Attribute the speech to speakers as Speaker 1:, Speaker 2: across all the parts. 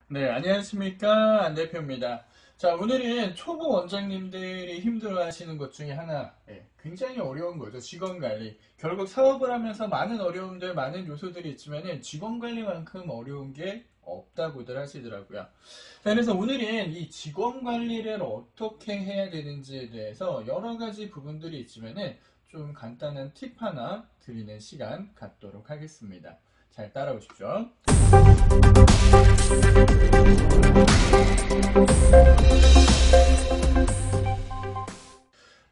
Speaker 1: 네, 안녕하십니까. 안 대표입니다. 자, 오늘은 초보 원장님들이 힘들어 하시는 것 중에 하나, 굉장히 어려운 거죠. 직원 관리. 결국 사업을 하면서 많은 어려움들, 많은 요소들이 있지만은 직원 관리만큼 어려운 게 없다고들 하시더라고요. 자, 그래서 오늘은 이 직원 관리를 어떻게 해야 되는지에 대해서 여러 가지 부분들이 있지만은 좀 간단한 팁 하나 드리는 시간 갖도록 하겠습니다. 잘 따라오십시오.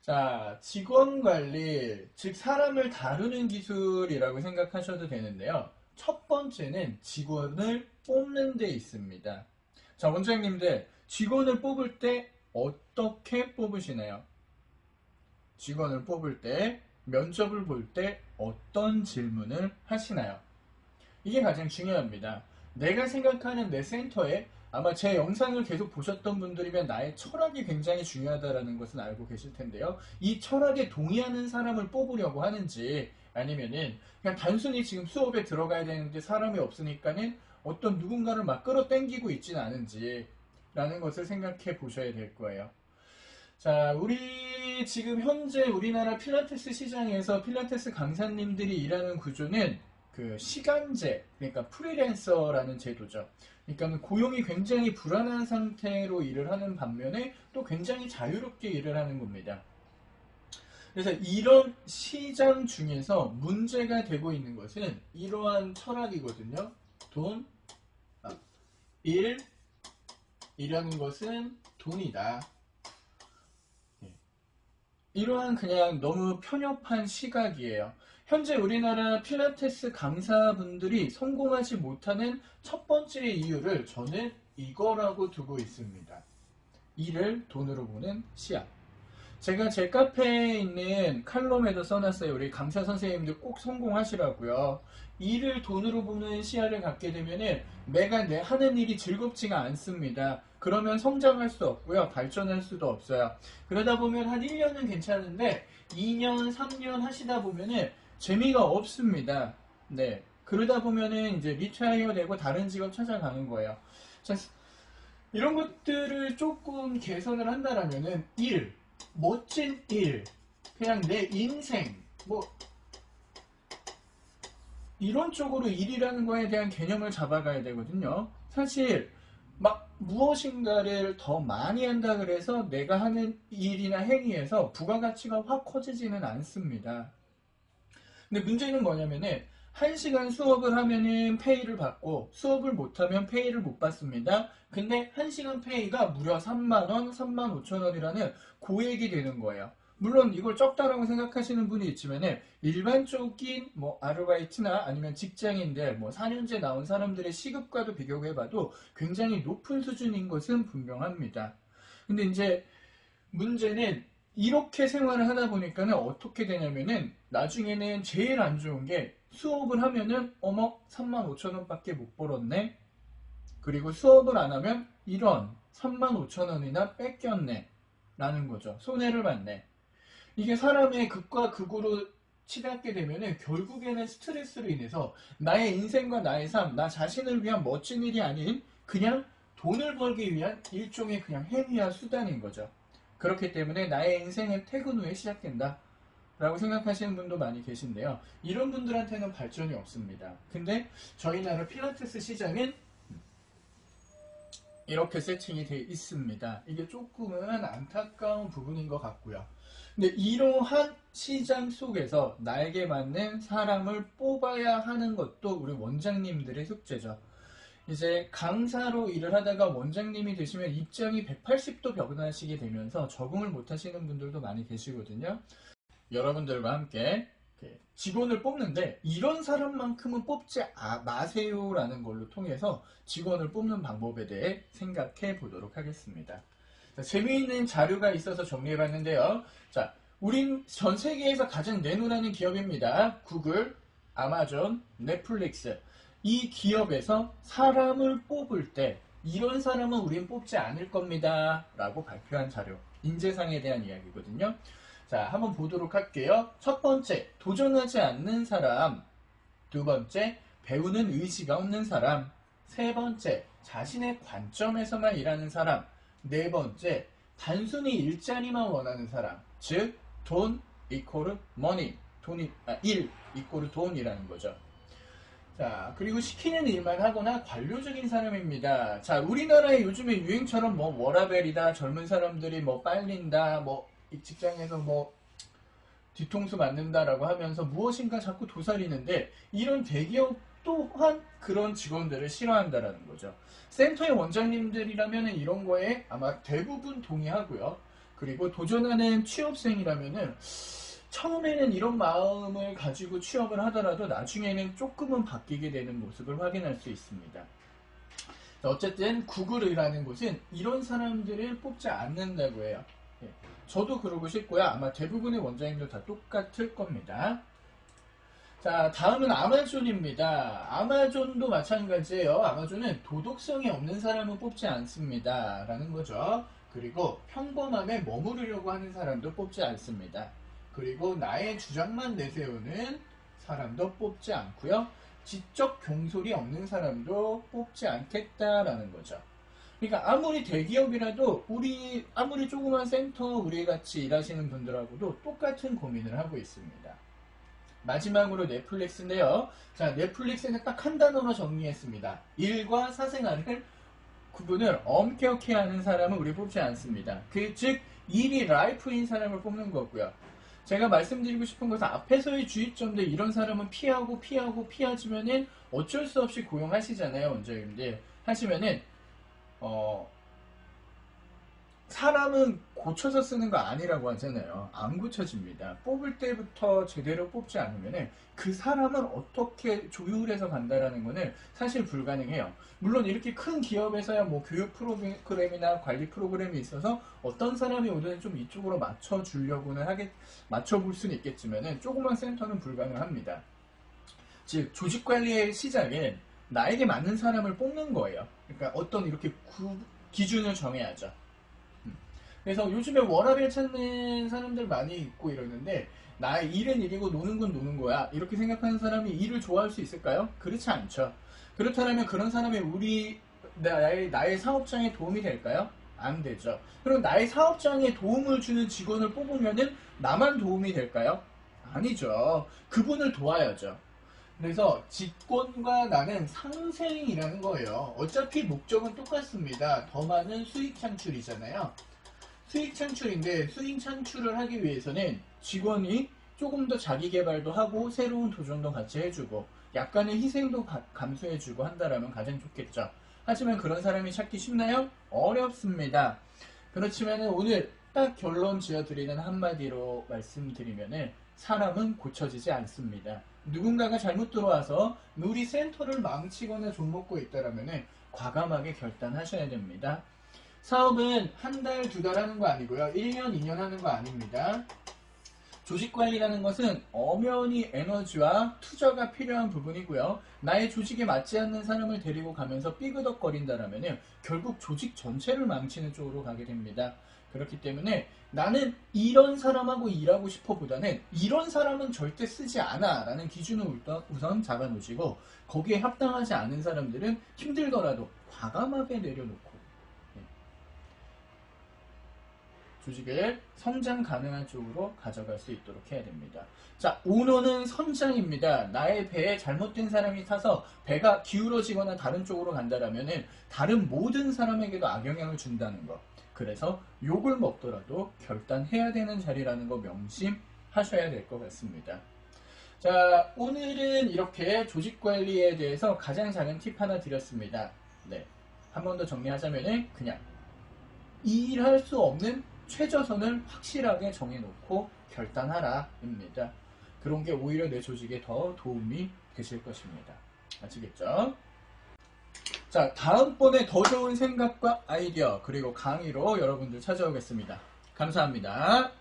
Speaker 1: 자, 직원 관리, 즉 사람을 다루는 기술이라고 생각하셔도 되는데요. 첫 번째는 직원을 뽑는 데 있습니다. 자, 원장님들, 직원을 뽑을 때 어떻게 뽑으시나요? 직원을 뽑을 때, 면접을 볼 때 어떤 질문을 하시나요? 이게 가장 중요합니다. 내가 생각하는 내 센터에 아마 제 영상을 계속 보셨던 분들이면 나의 철학이 굉장히 중요하다는 것은 알고 계실 텐데요. 이 철학에 동의하는 사람을 뽑으려고 하는지 아니면은 그냥 단순히 지금 수업에 들어가야 되는데 사람이 없으니까는 어떤 누군가를 막 끌어당기고 있지는 않은지 라는 것을 생각해 보셔야 될 거예요. 자, 우리 지금 현재 우리나라 필라테스 시장에서 필라테스 강사님들이 일하는 구조는 그 시간제, 그러니까 프리랜서라는 제도죠. 그러니까 고용이 굉장히 불안한 상태로 일을 하는 반면에 또 굉장히 자유롭게 일을 하는 겁니다. 그래서 이런 시장 중에서 문제가 되고 있는 것은 이러한 철학이거든요. 돈, 일, 이라는 것은 돈이다. 이러한 그냥 너무 편협한 시각이에요. 현재 우리나라 필라테스 강사분들이 성공하지 못하는 첫 번째 이유를 저는 이거라고 두고 있습니다. 일을 돈으로 보는 시각. 제가 제 카페에 있는 칼럼에도 써놨어요. 우리 강사 선생님들 꼭 성공하시라고요. 일을 돈으로 보는 시야를 갖게 되면은 내가 내 하는 일이 즐겁지가 않습니다. 그러면 성장할 수 없고요. 발전할 수도 없어요. 그러다 보면 한 1년은 괜찮은데 2년, 3년 하시다 보면은 재미가 없습니다. 네. 그러다 보면은 이제 리타이어 되고 다른 직업 찾아가는 거예요. 자, 이런 것들을 조금 개선을 한다라면은 일, 멋진 일, 그냥 내 인생, 뭐 이런 쪽으로 일이라는 거에 대한 개념을 잡아가야 되거든요. 사실 막 무엇인가를 더 많이 한다 그래서 내가 하는 일이나 행위에서 부가가치가 확 커지지는 않습니다. 근데 문제는 뭐냐면은 1시간 수업을 하면은 페이를 받고 수업을 못하면 페이를 못 받습니다. 근데 1시간 페이가 무려 3만원, 3만 5천원이라는 고액이 되는 거예요. 물론 이걸 적다라고 생각하시는 분이 있지만은 일반적인 뭐 아르바이트나 아니면 직장인들 뭐 4년제 나온 사람들의 시급과도 비교해봐도 굉장히 높은 수준인 것은 분명합니다. 근데 이제 문제는 이렇게 생활을 하다 보니까는 어떻게 되냐면은 나중에는 제일 안 좋은 게 수업을 하면은 어머 3만 5천 원밖에 못 벌었네. 그리고 수업을 안 하면 이런 3만 5천 원이나 뺏겼네 라는 거죠. 손해를 봤네. 이게 사람의 극과 극으로 치닫게 되면은 결국에는 스트레스로 인해서 나의 인생과 나의 삶, 나 자신을 위한 멋진 일이 아닌 그냥 돈을 벌기 위한 일종의 그냥 행위와 수단인 거죠. 그렇기 때문에 나의 인생은 퇴근 후에 시작된다. 라고 생각하시는 분도 많이 계신데요. 이런 분들한테는 발전이 없습니다. 근데 저희 나라 필라테스 시장은 이렇게 세팅이 되어 있습니다. 이게 조금은 안타까운 부분인 것 같고요. 근데 이러한 시장 속에서 나에게 맞는 사람을 뽑아야 하는 것도 우리 원장님들의 숙제죠. 이제 강사로 일을 하다가 원장님이 되시면 입장이 180도 변하시게 되면서 적응을 못 하시는 분들도 많이 계시거든요. 여러분들과 함께 직원을 뽑는데 이런 사람만큼은 뽑지 마세요라는 걸로 통해서 직원을 뽑는 방법에 대해 생각해 보도록 하겠습니다. 자, 재미있는 자료가 있어서 정리해봤는데요. 자, 우린 전 세계에서 가장 내놓으라는 기업입니다. 구글, 아마존, 넷플릭스. 이 기업에서 사람을 뽑을 때 이런 사람은 우린 뽑지 않을 겁니다. 라고 발표한 자료. 인재상에 대한 이야기거든요. 자, 한번 보도록 할게요. 첫 번째, 도전하지 않는 사람. 두 번째, 배우는 의지가 없는 사람. 세 번째, 자신의 관점에서만 일하는 사람. 네 번째, 단순히 일자리만 원하는 사람. 즉, 돈 이코르 머니. 일 이코르 돈이라는 거죠. 자, 그리고 시키는 일만 하거나 관료적인 사람입니다. 자, 우리나라에 요즘에 유행처럼 뭐 워라밸이다, 젊은 사람들이 뭐 빨린다, 뭐 이 직장에서 뭐 뒤통수 맞는다라고 하면서 무엇인가 자꾸 도사리는데, 이런 대기업 또한 그런 직원들을 싫어한다라는 거죠. 센터의 원장님들이라면 이런 거에 아마 대부분 동의하고요. 그리고 도전하는 취업생이라면은 처음에는 이런 마음을 가지고 취업을 하더라도 나중에는 조금은 바뀌게 되는 모습을 확인할 수 있습니다. 어쨌든 구글이라는 곳은 이런 사람들을 뽑지 않는다고 해요. 저도 그러고 싶고요. 아마 대부분의 원장님도 다 똑같을 겁니다. 자, 다음은 아마존입니다. 아마존도 마찬가지예요. 아마존은 도덕성이 없는 사람은 뽑지 않습니다. 라는 거죠. 그리고 평범함에 머무르려고 하는 사람도 뽑지 않습니다. 그리고 나의 주장만 내세우는 사람도 뽑지 않고요. 지적 경솔이 없는 사람도 뽑지 않겠다라는 거죠. 그러니까 아무리 대기업이라도 아무리 조그만 센터 우리 같이 일하시는 분들하고도 똑같은 고민을 하고 있습니다. 마지막으로 넷플릭스인데요. 자, 넷플릭스는 딱 한 단어로 정리했습니다. 일과 사생활을 구분을 엄격히 하는 사람은 우리 뽑지 않습니다. 즉 일이 라이프인 사람을 뽑는 거고요. 제가 말씀드리고 싶은 것은 앞에서의 주의점들, 이런 사람은 피하지면은 어쩔 수 없이 고용하시잖아요, 원장님들. 하시면은 사람은 고쳐서 쓰는 거 아니라고 하잖아요. 안 고쳐집니다. 뽑을 때부터 제대로 뽑지 않으면 그 사람은 어떻게 조율해서 간다라는 거는 사실 불가능해요. 물론 이렇게 큰 기업에서야 뭐 교육 프로그램이나 관리 프로그램이 있어서 어떤 사람이 오든 좀 이쪽으로 맞춰주려고는 맞춰볼 수는 있겠지만 조그만 센터는 불가능합니다. 즉 조직관리의 시작은 나에게 맞는 사람을 뽑는 거예요. 그러니까 어떤 이렇게 기준을 정해야죠. 그래서 요즘에 워라밸 찾는 사람들 많이 있고 이러는데, 나의 일은 일이고 노는 건 노는 거야, 이렇게 생각하는 사람이 일을 좋아할 수 있을까요? 그렇지 않죠. 그렇다면 그런 사람이 나의 사업장에 도움이 될까요? 안 되죠. 그럼 나의 사업장에 도움을 주는 직원을 뽑으면은 나만 도움이 될까요? 아니죠. 그분을 도와야죠. 그래서 직권과 나는 상생이라는 거예요. 어차피 목적은 똑같습니다. 더 많은 수익 창출이잖아요. 수익 창출인데, 수익 창출을 하기 위해서는 직원이 조금 더 자기 개발도 하고 새로운 도전도 같이 해주고 약간의 희생도 감수해주고 한다라면 가장 좋겠죠. 하지만 그런 사람이 찾기 쉽나요? 어렵습니다. 그렇지만 오늘 딱 결론 지어드리는 한마디로 말씀드리면 사람은 고쳐지지 않습니다. 누군가가 잘못 들어와서 우리 센터를 망치거나 좀먹고 있다라면 과감하게 결단하셔야 됩니다. 사업은 한 달, 두 달 하는 거 아니고요. 1년, 2년 하는 거 아닙니다. 조직관리라는 것은 엄연히 에너지와 투자가 필요한 부분이고요. 나의 조직에 맞지 않는 사람을 데리고 가면서 삐그덕거린다라면 결국 조직 전체를 망치는 쪽으로 가게 됩니다. 그렇기 때문에 나는 이런 사람하고 일하고 싶어 보다는 이런 사람은 절대 쓰지 않아 라는 기준을 우선 잡아놓으시고, 거기에 합당하지 않은 사람들은 힘들더라도 과감하게 내려놓고 조직을 성장 가능한 쪽으로 가져갈 수 있도록 해야 됩니다. 자, 오너는 선장입니다. 나의 배에 잘못된 사람이 타서 배가 기울어지거나 다른 쪽으로 간다라면 다른 모든 사람에게도 악영향을 준다는 거. 그래서 욕을 먹더라도 결단해야 되는 자리라는 거 명심하셔야 될 것 같습니다. 자, 오늘은 이렇게 조직관리에 대해서 가장 작은 팁 하나 드렸습니다. 네, 한 번 더 정리하자면 그냥 일할 수 없는 최저선을 확실하게 정해놓고 결단하라 입니다. 그런 게 오히려 내 조직에 더 도움이 되실 것입니다. 아시겠죠? 자, 다음번에 더 좋은 생각과 아이디어 그리고 강의로 여러분들 찾아오겠습니다. 감사합니다.